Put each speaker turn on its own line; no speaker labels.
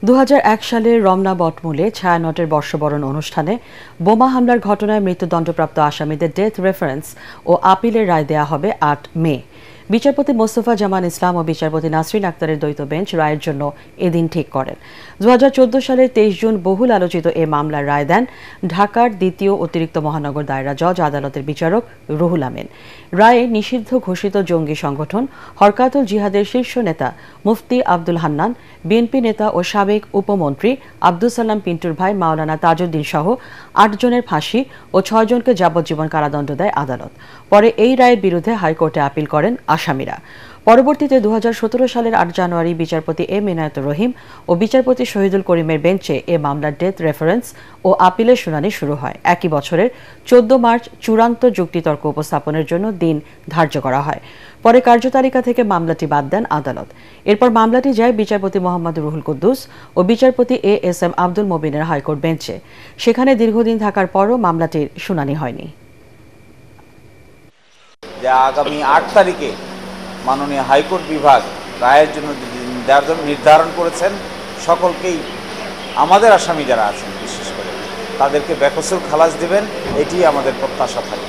2001 সালের রমনা বটমূলে ছায়ানটের বর্ষবরণ অনুষ্ঠানে বোমা হামলার ঘটনায় মৃত্যুদণ্ডপ্রাপ্ত আসামিদের ডেথ রেফারেন্স ও আপিলের রায় দেয়া হবে 8 মে। বিচারপতি মোস্তফা জামান ইসলাম ও বিচারপতি নাসরিন আক্তারের দ্বৈত বেঞ্চ রায়ের জন্য এদিন ঠিক করেন। 2014 সালের 23 জুন বহুল আলোচিত এ মামলার রায় দেন ঢাকার দ্বিতীয় অতিরিক্ত মহানগর দায়রা জজ আদালতের বিচারক রুহুল আমিন। রায়ে নিষিদ্ধ ঘোষিত জঙ্গি সংগঠন হরকাতুল জিহাদের শীর্ষ নেতা মুফতি আব্দুল হান্নান, বিএনপি নেতা ও সাবেক উপমন্ত্রী আব্দুল সালাম পিন্টুর ভাই মাওলানা তাজউদ্দিন সহ 8 জনের ফাঁসি ও 6 জনকে যাবজ্জীবন কারাদণ্ড দেয় আদালত। পরে এই রায়ের বিরুদ্ধে হাইকোর্টে আপিল করেন আসামিরা। পরবর্তীতে 2017 সালের 8 জানুয়ারি বিচারপতি এম এনায়েতুর রহিম ও বিচারপতি শহীদুল করিমের বেঞ্চে এ মামলার ডেথ রেফারেন্স ও আপিলের শুনানি শুরু হয়। একই বছরের 14 মার্চ চূড়ান্ত যুক্তিতর্ক উপস্থাপনের জন্য দিন ধার্য করা হয়। পরে কার্যতালিকা থেকে মামলাটি বাদ দেন আদালত। এরপর মামলাটি যায় বিচারপতি মোহাম্মদ রুহুল কুদ্দুস ও বিচারপতি এএসএম আব্দুল মবিনের হাইকোর্ট বেঞ্চে। সেখানে দীর্ঘদিন থাকার পরও মামলাটির শুনানি হয়নি।
আগামী 8 তারিখে মাননীয় হাইকোর্ট বিভাগ রায়ের জন্য নির্ধারণ করেছেন। সকলকেই আমাদের আসামি যারা আছেন বিশেষ করে তাদেরকে বেকসুর খালাস দেবেন, এটি আমাদের প্রত্যাশা থাকে।